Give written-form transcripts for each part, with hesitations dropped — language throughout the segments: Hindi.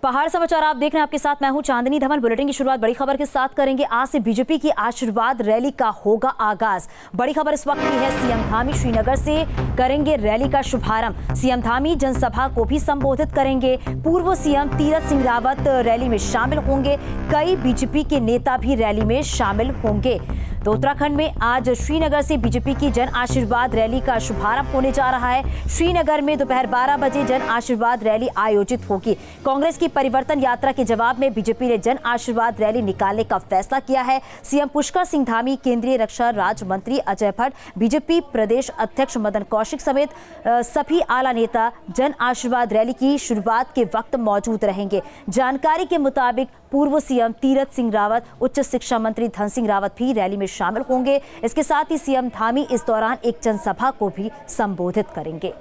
पहाड़ समाचार आप देख रहे हैं, आपके साथ मैं हूं चांदनी धवन। बुलेटिन की शुरुआत बड़ी खबर के साथ करेंगे। आज से बीजेपी की आशीर्वाद रैली का होगा आगाज। बड़ी खबर इस वक्त की है, सीएम धामी श्रीनगर से करेंगे रैली का शुभारंभ। सीएम धामी जनसभा को भी संबोधित करेंगे। पूर्व सीएम तीरथ सिंह रावत रैली में शामिल होंगे। कई बीजेपी के नेता भी रैली में शामिल होंगे। तो उत्तराखंड में आज श्रीनगर से बीजेपी की जन आशीर्वाद रैली का शुभारंभ होने जा रहा है। श्रीनगर में दोपहर 12 बजे जन आशीर्वाद रैली आयोजित होगी। कांग्रेस की परिवर्तन यात्रा के जवाब में बीजेपी ने जन आशीर्वाद रैली निकालने का फैसला किया है। सीएम पुष्कर सिंह धामी, केंद्रीय रक्षा राज्य मंत्री अजय भट्ट, बीजेपी प्रदेश अध्यक्ष मदन कौशिक समेत सभी आला नेता जन आशीर्वाद रैली की शुरुआत के वक्त मौजूद रहेंगे। जानकारी के मुताबिक पूर्व सीएम तीरथ सिंह रावत, उच्च शिक्षा मंत्री धन सिंह रावत भी रैली में शामिल होंगे। इसके साथ ही सीएम धामी इस दौरान एक जनसभा को भी संबोधित करेंगे।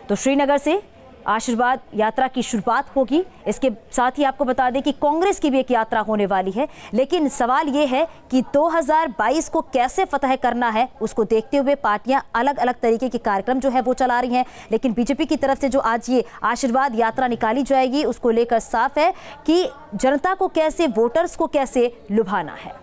तो श्रीनगर से आशीर्वाद यात्रा की शुरुआत होगी। इसके साथ ही आपको बता दें कि कांग्रेस की भी एक यात्रा होने वाली है, लेकिन सवाल यह है कि 2022 को कैसे फतह करना है, उसको देखते हुए पार्टियां अलग अलग तरीके के कार्यक्रम जो है वो चला रही हैं। लेकिन बीजेपी की तरफ से जो आज ये आशीर्वाद यात्रा निकाली जाएगी, उसको लेकर साफ है कि जनता को कैसे, वोटर्स को कैसे लुभाना है।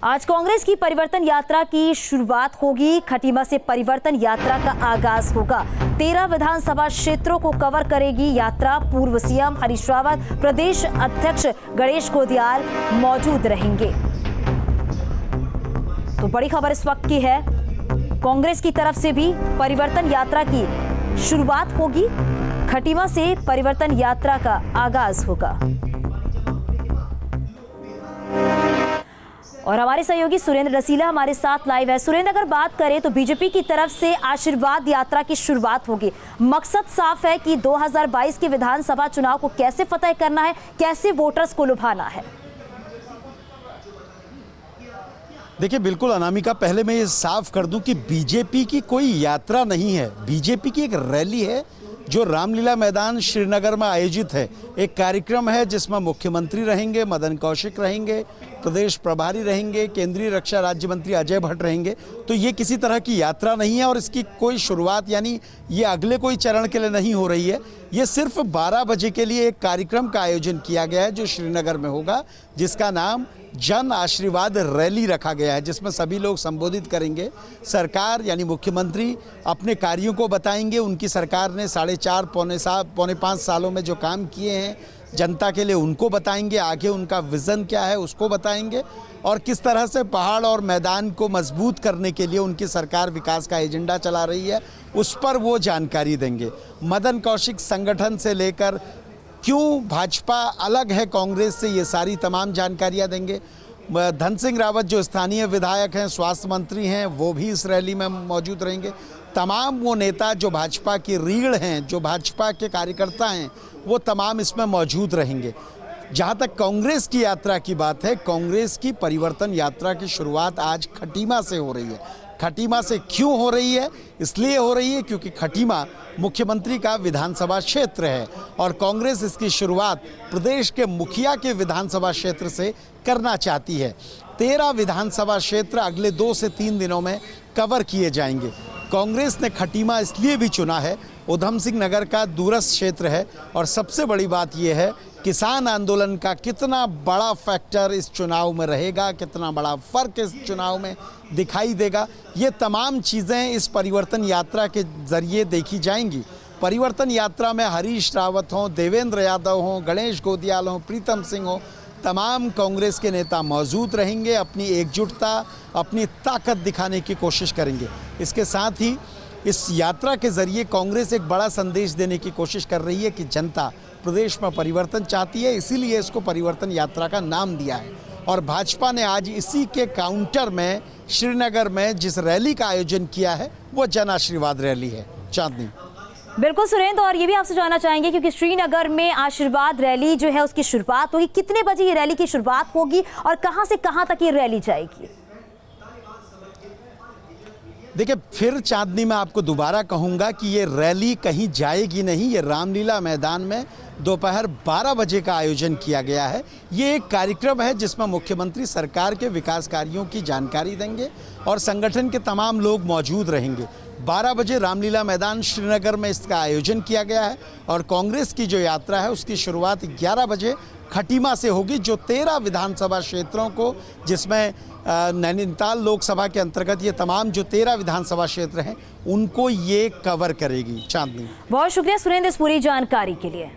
आज कांग्रेस की परिवर्तन यात्रा की शुरुआत होगी। खटीमा से परिवर्तन यात्रा का आगाज होगा। 13 विधानसभा क्षेत्रों को कवर करेगी यात्रा। पूर्व सीएम हरीश रावत, प्रदेश अध्यक्ष गणेश गोदियाल मौजूद रहेंगे। तो बड़ी खबर इस वक्त की है, कांग्रेस की तरफ से भी परिवर्तन यात्रा की शुरुआत होगी। खटीमा से परिवर्तन यात्रा का आगाज होगा। और हमारे सहयोगी सुरेंद्र रसीला हमारे साथ लाइव है। सुरेंद्र, अगर बात करें तो बीजेपी की तरफ से आशीर्वाद यात्रा की शुरुआत होगी। मकसद साफ है कि 2022 के विधानसभा चुनाव को कैसे फतह करना है, कैसे वोटर्स को लुभाना है। देखिए, बिल्कुल अनामिका, पहले मैं ये साफ कर दूं कि बीजेपी की कोई यात्रा नहीं है। बीजेपी की एक रैली है जो रामलीला मैदान श्रीनगर में आयोजित है। एक कार्यक्रम है जिसमें मुख्यमंत्री रहेंगे, मदन कौशिक रहेंगे, प्रदेश प्रभारी रहेंगे, केंद्रीय रक्षा राज्य मंत्री अजय भट्ट रहेंगे। तो ये किसी तरह की यात्रा नहीं है और इसकी कोई शुरुआत यानी ये अगले कोई चरण के लिए नहीं हो रही है। ये सिर्फ 12 बजे के लिए एक कार्यक्रम का आयोजन किया गया है जो श्रीनगर में होगा, जिसका नाम जन आशीर्वाद रैली रखा गया है, जिसमें सभी लोग संबोधित करेंगे। सरकार यानी मुख्यमंत्री अपने कार्यों को बताएंगे। उनकी सरकार ने 4.5 पौने 5 सालों में जो काम किए हैं जनता के लिए उनको बताएंगे। आगे उनका विज़न क्या है उसको बताएंगे और किस तरह से पहाड़ और मैदान को मजबूत करने के लिए उनकी सरकार विकास का एजेंडा चला रही है, उस पर वो जानकारी देंगे। मदन कौशिक संगठन से लेकर क्यों भाजपा अलग है कांग्रेस से, ये सारी तमाम जानकारियां देंगे। धन सिंह रावत जो स्थानीय विधायक हैं, स्वास्थ्य मंत्री हैं, वो भी इस रैली में मौजूद रहेंगे। तमाम वो नेता जो भाजपा की रीढ़ हैं, जो भाजपा के कार्यकर्ता हैं, वो तमाम इसमें मौजूद रहेंगे। जहाँ तक कांग्रेस की यात्रा की बात है, कांग्रेस की परिवर्तन यात्रा की शुरुआत आज खटीमा से हो रही है। खटीमा से क्यों हो रही है? इसलिए हो रही है क्योंकि खटीमा मुख्यमंत्री का विधानसभा क्षेत्र है और कांग्रेस इसकी शुरुआत प्रदेश के मुखिया के विधानसभा क्षेत्र से करना चाहती है। 13 विधानसभा क्षेत्र अगले 2 से 3 दिनों में कवर किए जाएंगे। कांग्रेस ने खटीमा इसलिए भी चुना है, उधम सिंह नगर का दूरस्थ क्षेत्र है और सबसे बड़ी बात यह है किसान आंदोलन का कितना बड़ा फैक्टर इस चुनाव में रहेगा, कितना बड़ा फर्क इस चुनाव में दिखाई देगा, ये तमाम चीज़ें इस परिवर्तन यात्रा के जरिए देखी जाएंगी। परिवर्तन यात्रा में हरीश रावत हों, देवेंद्र यादव हों, गणेश गोदियाल हों, प्रीतम सिंह हों, तमाम कांग्रेस के नेता मौजूद रहेंगे। अपनी एकजुटता, अपनी ताकत दिखाने की कोशिश करेंगे। इसके साथ ही इस यात्रा के जरिए कांग्रेस एक बड़ा संदेश देने की कोशिश कर रही है कि जनता प्रदेश में परिवर्तन चाहती है, इसीलिए इसको परिवर्तन यात्रा का नाम दिया है। और भाजपा ने आज इसी के काउंटर में श्रीनगर में जिस रैली का आयोजन किया है वो जन आशीर्वाद रैली है। चांदनी। बिल्कुल सुरेंद्र, और ये भी आपसे जानना चाहेंगे क्योंकि श्रीनगर में आशीर्वाद रैली जो है उसकी शुरुआत होगी, कितने बजे ये रैली की शुरुआत होगी और कहां से कहां तक ये रैली जाएगी? देखिए, फिर चांदनी में आपको दोबारा कहूँगा कि ये रैली कहीं जाएगी नहीं। ये रामलीला मैदान में दोपहर 12 बजे का आयोजन किया गया है। ये एक कार्यक्रम है जिसमें मुख्यमंत्री सरकार के विकास कार्यों की जानकारी देंगे और संगठन के तमाम लोग मौजूद रहेंगे। 12 बजे रामलीला मैदान श्रीनगर में इसका आयोजन किया गया है और कांग्रेस की जो यात्रा है उसकी शुरुआत 11 बजे खटीमा से होगी, जो 13 विधानसभा क्षेत्रों को, जिसमें नैनीताल लोकसभा के अंतर्गत ये तमाम जो 13 विधानसभा क्षेत्र हैं उनको ये कवर करेगी। चांदनी, बहुत शुक्रिया सुरेंद्र इस पूरी जानकारी के लिए।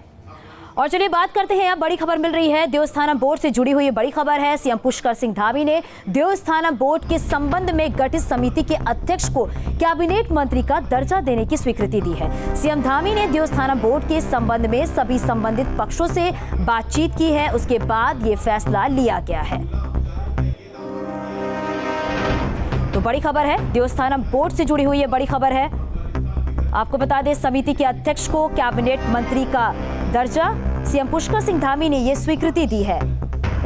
और चलिए बात करते हैं, अब बड़ी खबर मिल रही है देवस्थानम बोर्ड से जुड़ी हुई ये बड़ी खबर है। सीएम पुष्कर सिंह धामी ने देवस्थानम बोर्ड के संबंध में गठित समिति के अध्यक्ष को कैबिनेट मंत्री का दर्जा देने की स्वीकृति दी है। सीएम धामी ने देवस्थानम बोर्ड के संबंध में सभी संबंधित पक्षों से बातचीत की है, उसके बाद ये फैसला लिया गया है। तो बड़ी खबर है, देवस्थानम बोर्ड से जुड़ी हुई ये बड़ी खबर है। आपको बता दें, समिति के अध्यक्ष को कैबिनेट मंत्री का दर्जा सीएम पुष्कर सिंह धामी ने यह स्वीकृति दी है।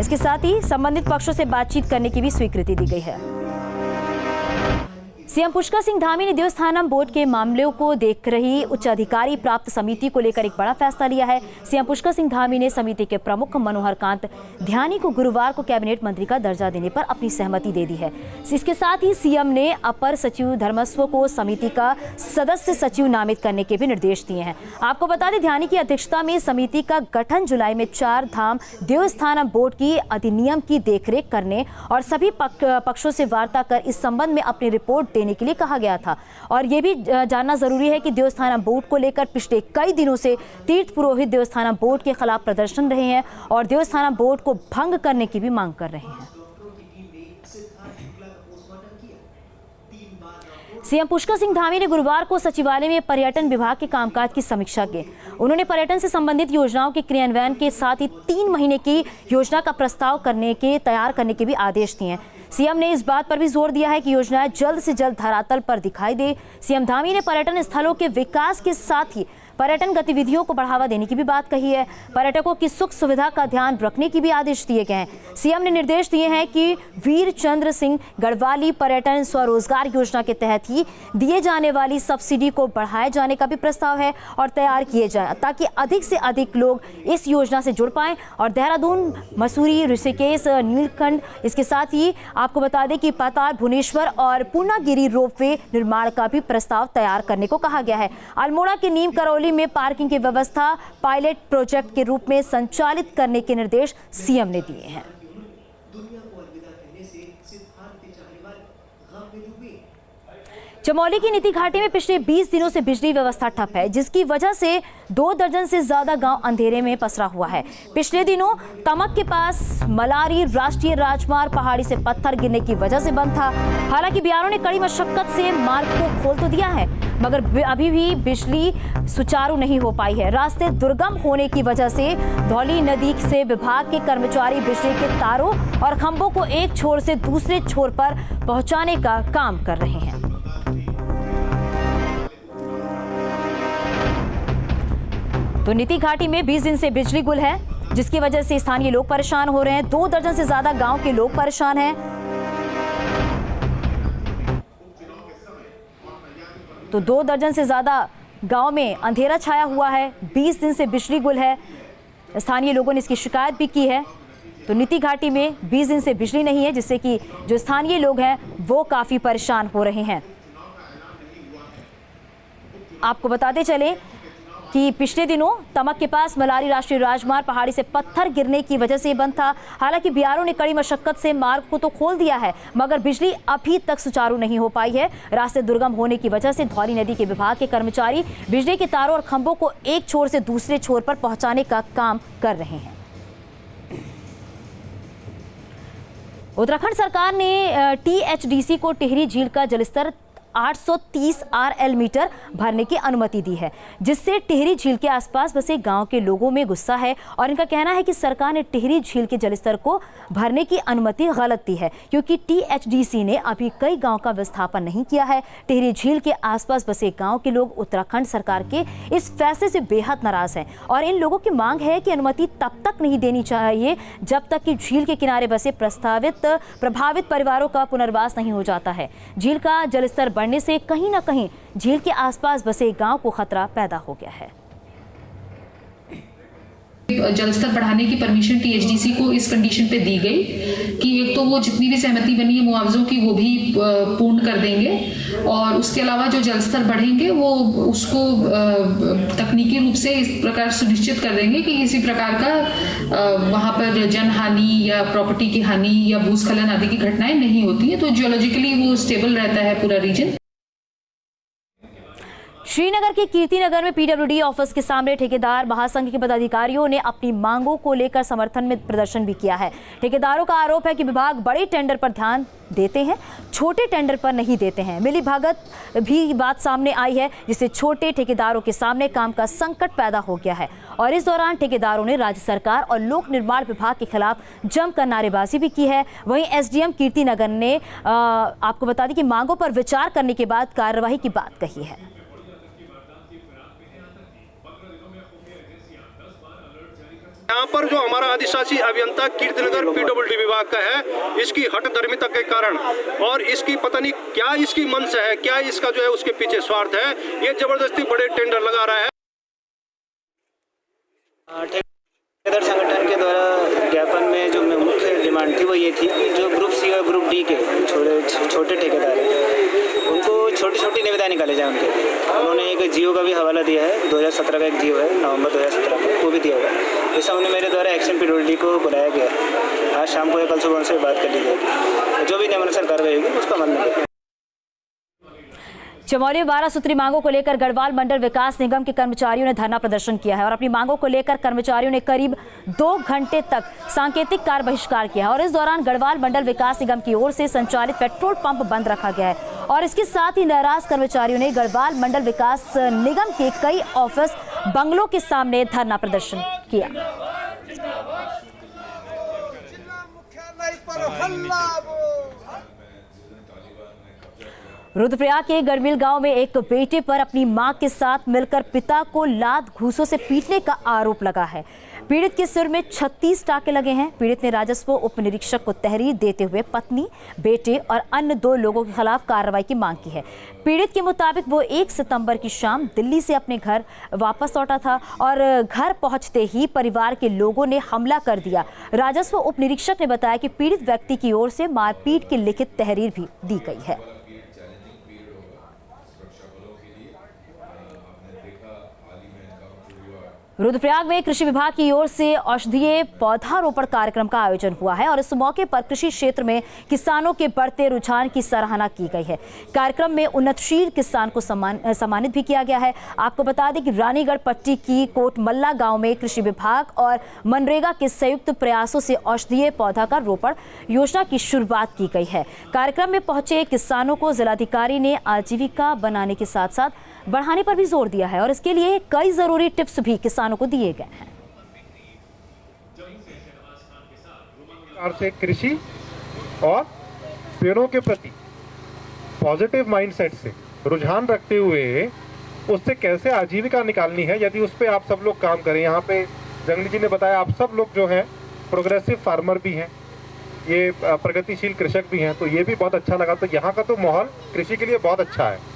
इसके साथ ही संबंधित पक्षों से बातचीत करने की भी स्वीकृति दी गई है। सीएम पुष्कर सिंह धामी ने देवस्थानम बोर्ड के मामलों को देख रही उच्च अधिकारी प्राप्त समिति को लेकर एक बड़ा फैसला लिया है। सीएम पुष्कर सिंह धामी ने समिति के प्रमुख मनोहर कांत ध्यानी को गुरुवार को कैबिनेट मंत्री का दर्जा देने पर अपनी सहमति दे दी है। इसके साथ ही सीएम ने अपर सचिव धर्मस्व को समिति का सदस्य सचिव नामित करने के भी निर्देश दिए हैं। आपको बता दें, ध्यानी की अध्यक्षता में समिति का गठन जुलाई में 4 धाम देवस्थानम बोर्ड की अधिनियम की देखरेख करने और सभी पक्षों से वार्ता कर इस संबंध में अपनी रिपोर्ट देने के लिए कहा गया था। और यह भी जानना जरूरी है कि देवस्थानम बोर्ड को लेकर पिछले कई दिनों से तीर्थ पुरोहित देवस्थानम बोर्ड के खिलाफ प्रदर्शन रहे हैं और देवस्थानम बोर्ड को भंग करने की भी मांग कर रहे हैं। सीएम पुष्कर सिंह धामी ने गुरुवार को सचिवालय में पर्यटन विभाग के कामकाज की समीक्षा की। उन्होंने पर्यटन से संबंधित योजनाओं के क्रियान्वयन के साथ ही 3 महीने की योजना का प्रस्ताव तैयार करने के भी आदेश दिए हैं। सीएम ने इस बात पर भी जोर दिया है कि योजनाएं जल्द से जल्द धरातल पर दिखाई दे। सीएम धामी ने पर्यटन स्थलों के विकास के साथ ही पर्यटन गतिविधियों को बढ़ावा देने की भी बात कही है। पर्यटकों की सुख सुविधा का ध्यान रखने की भी आदेश दिए गए हैं। सीएम ने निर्देश दिए हैं कि वीर चंद्र सिंह गढ़वाली पर्यटन स्वरोजगार योजना के तहत ही दिए जाने वाली सब्सिडी को बढ़ाए जाने का भी प्रस्ताव है और तैयार किए जाए, ताकि अधिक से अधिक लोग इस योजना से जुड़ पाएं। और देहरादून, मसूरी, ऋषिकेश, नीलकंठ, इसके साथ ही आपको बता दें कि पाताल, भुवनेश्वर और पूर्णागिरी रोपवे निर्माण का भी प्रस्ताव तैयार करने को कहा गया है। अल्मोड़ा के नीम करौली में पार्किंग की व्यवस्था पायलट प्रोजेक्ट के रूप में संचालित करने के निर्देश सीएम ने दिए हैं। चमोली की नीति घाटी में पिछले 20 दिनों से बिजली व्यवस्था ठप है, जिसकी वजह से 2 दर्जन से ज्यादा गांव अंधेरे में पसरा हुआ है। पिछले दिनों तमक के पास मलारी राष्ट्रीय राजमार्ग पहाड़ी से पत्थर गिरने की वजह से बंद था। हालांकि बीआरओ ने कड़ी मशक्कत से मार्ग को खोल तो दिया है, मगर अभी भी बिजली सुचारू नहीं हो पाई है। रास्ते दुर्गम होने की वजह से धौली नदी से विभाग के कर्मचारी बिजली के तारों और खंभों को एक छोर से दूसरे छोर पर पहुंचाने का काम कर रहे हैं। तो नीति घाटी में 20 दिन से बिजली गुल है, जिसकी वजह से स्थानीय लोग परेशान हो रहे हैं। 2 दर्जन से ज्यादा गांव के लोग परेशान हैं। तो 2 दर्जन से ज्यादा गांव में अंधेरा छाया हुआ है, 20 दिन से बिजली गुल है। स्थानीय लोगों ने इसकी शिकायत भी की है। तो नीति घाटी में 20 दिन से बिजली नहीं है, जिससे कि जो स्थानीय लोग हैं वो काफी परेशान हो रहे हैं। आपको बताते चले कि पिछले दिनों तमक के पास मलारी राष्ट्रीय राजमार्ग पहाड़ी से पत्थर गिरने की वजह से बंद था। हालांकि बीआरओ ने कड़ी मशक्कत से मार्ग को तो खोल दिया है, मगर बिजली अभी तक सुचारू नहीं हो पाई है। रास्ते दुर्गम होने की वजह से धौली नदी के विभाग के कर्मचारी बिजली के तारों और खंभों को एक छोर से दूसरे छोर पर पहुंचाने का काम कर रहे हैं। उत्तराखंड सरकार ने टीएचडीसी को टिहरी झील का जलस्तर 830 RL मीटर भरने की अनुमति दी है, जिससे टिहरी झील के आसपास बसे गांव के लोगों में गुस्सा है और इनका कहना है कि सरकार ने टिहरी झील के जलस्तर को भरने की अनुमति गलत दी है, क्योंकि टीएचडीसी ने अभी कई गांव का विस्थापन नहीं किया है। टिहरी झील के आसपास बसे गांव के लोग उत्तराखंड सरकार के इस फैसले से बेहद नाराज हैं और इन लोगों की मांग है कि अनुमति तब तक नहीं देनी चाहिए जब तक कि झील के किनारे बसे प्रभावित परिवारों का पुनर्वास नहीं हो जाता है। झील का जलस्तर बढ़ने से कहीं ना कहीं झील के आसपास बसे गांव को खतरा पैदा हो गया है। जल स्तर बढ़ाने की परमिशन टीएचडीसी को इस कंडीशन पे दी गई कि एक तो वो जितनी भी सहमति बनी है मुआवजों की वो भी पूर्ण कर देंगे और उसके अलावा जो जल स्तर बढ़ेंगे वो उसको तकनीकी रूप से इस प्रकार सुनिश्चित कर देंगे कि किसी प्रकार का वहां पर जनहानि या प्रॉपर्टी की हानि या भूस्खलन आदि की घटनाएं नहीं होती है। तो जियोलॉजिकली वो स्टेबल रहता है पूरा रीजन। श्रीनगर के कीर्तिनगर में पीडब्ल्यूडी ऑफिस के सामने ठेकेदार महासंघ के पदाधिकारियों ने अपनी मांगों को लेकर समर्थन में प्रदर्शन भी किया है। ठेकेदारों का आरोप है कि विभाग बड़े टेंडर पर ध्यान देते हैं, छोटे टेंडर पर नहीं देते हैं। मिली भगत भी बात सामने आई है, जिससे छोटे ठेकेदारों के सामने काम का संकट पैदा हो गया है और इस दौरान ठेकेदारों ने राज्य सरकार और लोक निर्माण विभाग के खिलाफ जमकर नारेबाजी भी की है। वहीं एसडीएम कीर्तिनगर ने आपको बता दें कि मांगों पर विचार करने के बाद कार्रवाई की बात कही है। यहाँ पर जो हमारा अधिशासी अभियंता कीर्तिनगर पीडब्ल्यूडी विभाग का है, इसकी हठधर्मिता के कारण और इसकी पता नहीं क्या इसकी मंश है, क्या इसका जो है उसके पीछे स्वार्थ है, ये जबरदस्ती बड़े टेंडर लगा रहा है। ठेकेदार संगठन के द्वारा ज्ञापन में जो मुख्य डिमांड थी वो ये थी कि जो ग्रुप सी और ग्रुप डी के छोटे ठेकेदार हैं उनको छोटी निविदा निकाले जाए उनके। उन्होंने एक जियो का भी हवाला दिया है, 2017 का एक जियो है, नवंबर 2017 का, वो भी दिया हुआ है। इस संबंध में मेरे द्वारा एक्शन पीडब्ल्यूडी को बुलाया गया है। आज शाम को या कल सुबह उनसे बात कर ली जाएगी, जो भी नियमानुसार कार्रवाई होगी उसका अमल में। चमोली में 12 सूत्री मांगों को लेकर गढ़वाल मंडल विकास निगम के कर्मचारियों ने धरना प्रदर्शन किया है और अपनी मांगों को लेकर कर्मचारियों ने करीब 2 घंटे तक सांकेतिक कार्य बहिष्कार किया है और इस दौरान गढ़वाल मंडल विकास निगम की ओर से संचालित पेट्रोल पंप बंद रखा गया है और इसके साथ ही नाराज कर्मचारियों ने गढ़वाल मंडल विकास निगम के कई ऑफिस बंगलों के सामने धरना प्रदर्शन किया। रुद्रप्रयाग के गढ़मिल गांव में एक बेटे पर अपनी मां के साथ मिलकर पिता को लात घूंसों से पीटने का आरोप लगा है। पीड़ित के सिर में 36 टाके लगे हैं। पीड़ित ने राजस्व उप निरीक्षक को तहरीर देते हुए पत्नी, बेटे और अन्य 2 लोगों के खिलाफ कार्रवाई की मांग की है। पीड़ित के मुताबिक वो 1 सितंबर की शाम दिल्ली से अपने घर वापस लौटा था और घर पहुंचते ही परिवार के लोगों ने हमला कर दिया। राजस्व उप निरीक्षक ने बताया कि पीड़ित व्यक्ति की ओर से मारपीट की लिखित तहरीर भी दी गई है। रुद्रप्रयाग में कृषि विभाग की ओर से औषधीय पौधारोपण कार्यक्रम का आयोजन हुआ है और इस मौके पर कृषि क्षेत्र में किसानों के बढ़ते रुझान की सराहना की गई है। कार्यक्रम में उन्नतशील किसान को सम्मानित भी किया गया है। आपको बता दें कि रानीगढ़ पट्टी की कोटमल्ला गांव में कृषि विभाग और मनरेगा के संयुक्त प्रयासों से औषधीय पौधा का रोपण योजना की शुरुआत की गई है। कार्यक्रम में पहुंचे किसानों को जिलाधिकारी ने आजीविका बनाने के साथ साथ बढ़ाने पर भी जोर दिया है और इसके लिए कई जरूरी टिप्स भी किसानों को दिए गए हैं। से कृषि और पेड़ों के प्रति पॉजिटिव माइंडसेट से रुझान रखते हुए उससे कैसे आजीविका निकालनी है, यदि उस पर आप सब लोग काम करें। यहाँ पे जंगली जी ने बताया आप सब लोग जो हैं प्रोग्रेसिव फार्मर भी हैं, ये प्रगतिशील कृषक भी हैं, तो ये भी बहुत अच्छा लगा। तो यहाँ का तो माहौल कृषि के लिए बहुत अच्छा है।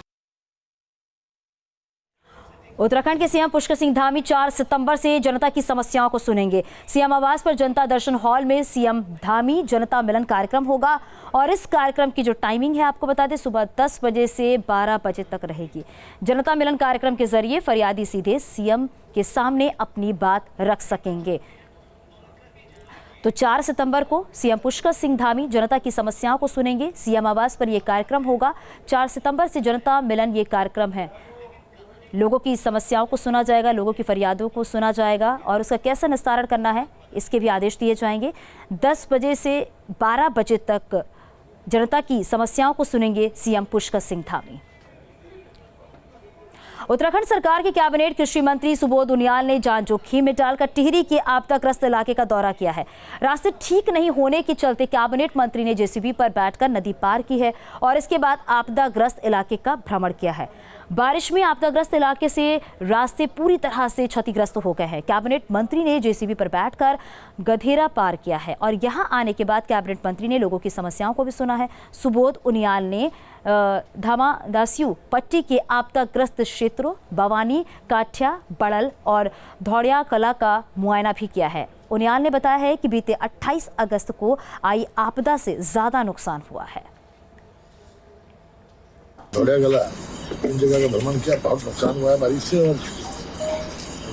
उत्तराखंड के सीएम पुष्कर सिंह धामी 4 सितंबर से जनता की समस्याओं को सुनेंगे। सीएम आवास पर जनता दर्शन हॉल में सीएम धामी जनता मिलन कार्यक्रम होगा और इस कार्यक्रम की जो टाइमिंग है आपको बता दें, सुबह 10 बजे से 12 बजे तक रहेगी। जनता मिलन कार्यक्रम के जरिए फरियादी सीधे सीएम के सामने अपनी बात रख सकेंगे। तो 4 सितंबर को सीएम पुष्कर सिंह धामी जनता की समस्याओं को सुनेंगे। सीएम आवास पर यह कार्यक्रम होगा। 4 सितंबर से जनता मिलन ये कार्यक्रम है। लोगों की समस्याओं को सुना जाएगा, लोगों की फरियादों को सुना जाएगा और उसका कैसा निस्तारण करना है इसके भी आदेश दिए जाएंगे। 10 बजे से 12 बजे तक जनता की समस्याओं को सुनेंगे सीएम पुष्कर सिंह धामी। उत्तराखंड सरकार के कैबिनेट कृषि मंत्री सुबोध उनियाल ने जान जोखिम में डालकर टिहरी के आपदाग्रस्त इलाके का दौरा किया है। रास्ते ठीक नहीं होने के चलते कैबिनेट मंत्री ने जेसीबी पर बैठकर नदी पार की है और इसके बाद आपदाग्रस्त इलाके का भ्रमण किया है। बारिश में आपदाग्रस्त इलाके से रास्ते पूरी तरह से क्षतिग्रस्त हो गए हैं। कैबिनेट मंत्री ने जेसीबी पर बैठकर गधेरा पार किया है और यहां आने के बाद कैबिनेट मंत्री ने लोगों की समस्याओं को भी सुना है। सुबोध उनियाल ने धामादास्यू पट्टी के आपदाग्रस्त क्षेत्रों बवानी, काठिया, बड़ल और धौड़िया कला का मुआयना भी किया है। उनियाल ने बताया है कि बीते 28 अगस्त को आई आपदा से ज्यादा नुकसान हुआ है। धौड़िया कला इन जगह का भ्रमण किया, बहुत नुकसान हुआ है बारिश से और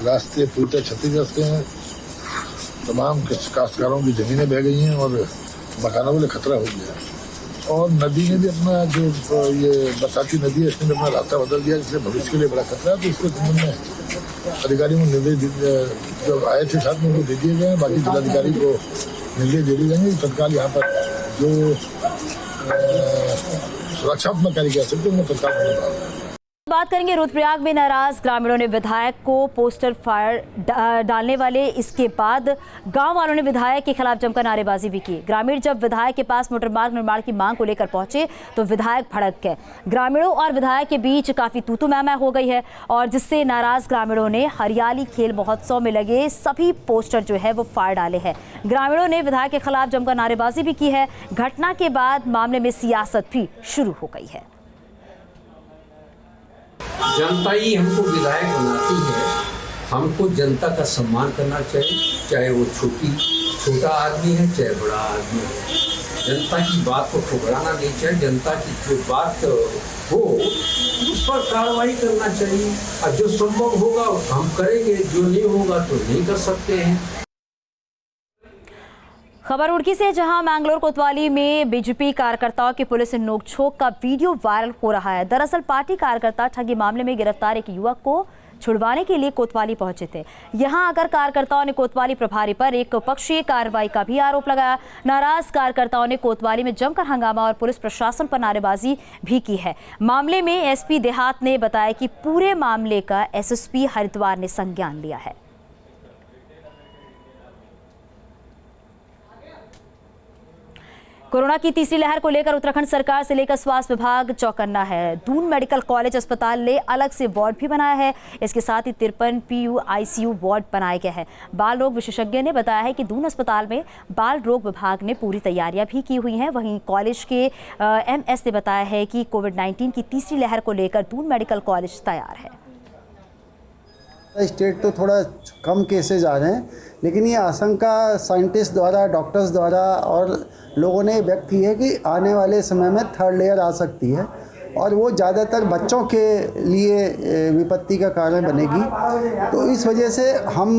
रास्ते पूरी तरह क्षतिग्रस्त हैं। तमाम काश्तकारों की जमीनें बह गई हैं और मकानों के लिए खतरा हो गया है। और नदी ने भी अपना जो ये बरसाती नदी है इसने भी अपना रास्ता बदल दिया, इसलिए भविष्य के लिए बड़ा खतरा है। तो इसके संबंध में अधिकारियों को निर्देश जो आए थे साथ में उनको दे दिए गए हैं। बाकी जिलाधिकारी को निर्देश दे दिए जाएंगे कि तत्काल यहाँ पर जो सुरक्षात्मक कार्य कर सकते हैं वो तत्काल होने वाला है। बात करेंगे रुद्रप्रयाग में नाराज ग्रामीणों ने विधायक को पोस्टर फायर डालने वाले, इसके बाद गांव वालों ने विधायक के खिलाफ जमकर नारेबाजी भी की। ग्रामीण जब विधायक के पास मोटरमार्ग निर्माण की मांग को लेकर पहुंचे तो विधायक भड़क गए। ग्रामीणों और विधायक के बीच काफी तू-तू मैं-मैं हो गई है और जिससे नाराज ग्रामीणों ने हरियाली खेल महोत्सव में लगे सभी पोस्टर जो है वो फायर डाले हैं। ग्रामीणों ने विधायक के खिलाफ जमकर नारेबाजी भी की है। घटना के बाद मामले में सियासत भी शुरू हो गई है। जनता ही हमको विधायक बनाती है, हमको जनता का सम्मान करना चाहिए, चाहे वो छोटा आदमी है चाहे बड़ा आदमी है। जनता की बात को ठुकराना नहीं चाहिए, जनता की जो बात हो उस पर कार्रवाई करना चाहिए और जो संभव होगा हम करेंगे, जो नहीं होगा तो नहीं कर सकते हैं। खबर रुड़की से, जहां मैंगलोर कोतवाली में बीजेपी कार्यकर्ताओं की पुलिस से नोकझोंक का वीडियो वायरल हो रहा है। दरअसल पार्टी कार्यकर्ता ठगी मामले में गिरफ्तार एक युवक को छुड़वाने के लिए कोतवाली पहुंचे थे। यहां आकर कार्यकर्ताओं ने कोतवाली प्रभारी पर एक पक्षीय कार्रवाई का भी आरोप लगाया। नाराज कार्यकर्ताओं ने कोतवाली में जमकर हंगामा और पुलिस प्रशासन पर नारेबाजी भी की है। मामले में एसपी देहात ने बताया कि पूरे मामले का एसएसपी हरिद्वार ने संज्ञान लिया है। कोरोना की तीसरी लहर को लेकर उत्तराखंड सरकार से लेकर स्वास्थ्य विभाग चौकन्ना है। दून मेडिकल कॉलेज अस्पताल ने अलग से वार्ड भी बनाया है। इसके साथ ही 53 PU ICU वार्ड बनाए गए हैं। बाल रोग विशेषज्ञ ने बताया है कि दून अस्पताल में बाल रोग विभाग ने पूरी तैयारियां भी की हुई हैं। वहीं कॉलेज के MS ने बताया है कि कोविड-19 की तीसरी लहर को लेकर दून मेडिकल कॉलेज तैयार है। स्टेट तो थोड़ा कम केसेज आ रहे हैं, लेकिन ये आशंका साइंटिस्ट द्वारा, डॉक्टर्स द्वारा और लोगों ने व्यक्त की है कि आने वाले समय में थर्ड लेयर आ सकती है और वो ज़्यादातर बच्चों के लिए विपत्ति का कारण बनेगी। तो इस वजह से हम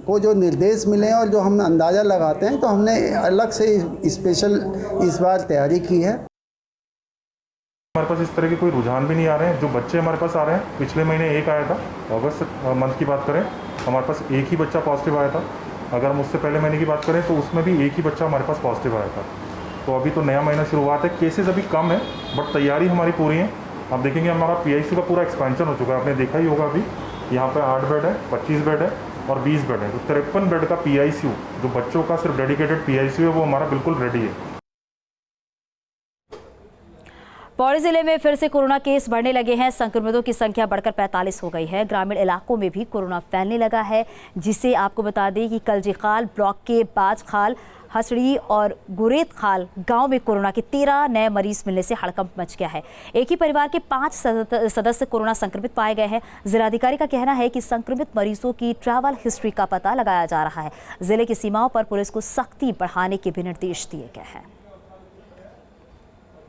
को जो निर्देश मिले हैं और जो हम अंदाज़ा लगाते हैं, तो हमने अलग से स्पेशल इस बार तैयारी की है। हमारे पास इस तरह के कोई रुझान भी नहीं आ रहे हैं। जो बच्चे हमारे पास आ रहे हैं, पिछले महीने एक आया था, अगस्त मंथ की बात करें हमारे पास एक ही बच्चा पॉजिटिव आया था। अगर हम उससे पहले महीने की बात करें तो उसमें भी एक ही बच्चा हमारे पास पॉजिटिव आया था। तो अभी तो नया महीना शुरुआत है, केसेस अभी कम है बट तैयारी हमारी पूरी है। आप देखेंगे हमारा PICU का पूरा एक्सपेंशन हो चुका है, आपने देखा ही होगा। अभी यहाँ पे 8 बेड है, 25 बेड है और 20 बेड है। तो 53 बेड का PICU, जो बच्चों का सिर्फ डेडिकेटेड PICU है, वो हमारा बिल्कुल रेडी है। पौड़ी जिले में फिर से कोरोना केस बढ़ने लगे हैं। संक्रमितों की संख्या बढ़कर 45 हो गई है। ग्रामीण इलाकों में भी कोरोना फैलने लगा है, जिसे आपको बता दें कि कलजीखाल ब्लॉक के बाजखाल, हसड़ी और गुरेत खाल गांव में कोरोना के 13 नए मरीज मिलने से हड़कंप मच गया है। एक ही परिवार के 5 सदस्य कोरोना संक्रमित पाए गए हैं। जिलाधिकारी का कहना है कि संक्रमित मरीजों की ट्रैवल हिस्ट्री का पता लगाया जा रहा है। जिले की सीमाओं पर पुलिस को सख्ती बढ़ाने के भी निर्देश दिए गए हैं।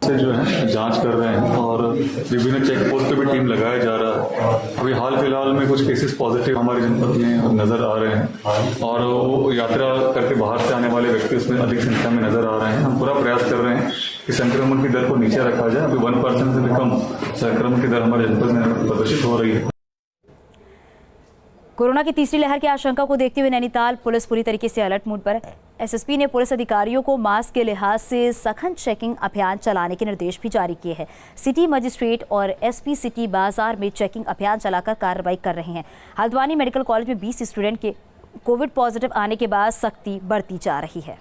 से जो है जांच कर रहे हैं और विभिन्न चेक पोस्ट पे भी टीम लगाया जा रहा है। अभी हाल फिलहाल में कुछ केसेस पॉजिटिव हमारे जनपद में नजर आ रहे हैं और वो यात्रा करके बाहर से आने वाले व्यक्ति उसमें अधिक संख्या में नजर आ रहे हैं। हम पूरा प्रयास कर रहे हैं कि संक्रमण की दर को नीचे रखा जाए। अभी 1% से भी कम संक्रमण की दर हमारे जनपद में प्रदर्शित हो रही है। कोरोना की तीसरी लहर की आशंका को देखते हुए नैनीताल पुलिस पूरी तरीके से अलर्ट मोड पर है। एसएसपी ने पुलिस अधिकारियों को मास्क के लिहाज से सघन चेकिंग अभियान चलाने के निर्देश भी जारी किए हैं। सिटी मजिस्ट्रेट और एसपी सिटी बाजार में चेकिंग अभियान चलाकर कार्रवाई कर रहे हैं। हल्द्वानी मेडिकल कॉलेज में 20 स्टूडेंट के कोविड पॉजिटिव आने के बाद सख्ती बढ़ती जा रही है।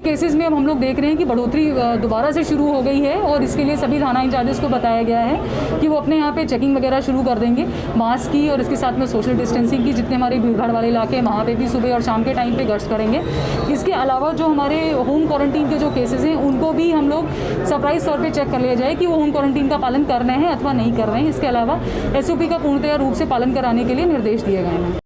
केसेस में अब हम लोग देख रहे हैं कि बढ़ोतरी दोबारा से शुरू हो गई है और इसके लिए सभी थाना इंचार्जेस को बताया गया है कि वो अपने यहाँ पे चेकिंग वगैरह शुरू कर देंगे मास्क की और इसके साथ में सोशल डिस्टेंसिंग की। जितने हमारे भीड़भाड़ वाले इलाके हैं वहाँ पे भी सुबह और शाम के टाइम पे गश्त करेंगे। इसके अलावा जो हमारे होम क्वारंटीन के जो केसेस हैं उनको भी हम लोग सरप्राइज तौर पर चेक कर लिया जाए कि वो होम क्वारंटीन का पालन कर रहे हैं अथवा नहीं कर रहे हैं। इसके अलावा SOP का पूर्णतया रूप से पालन कराने के लिए निर्देश दिए गए हैं।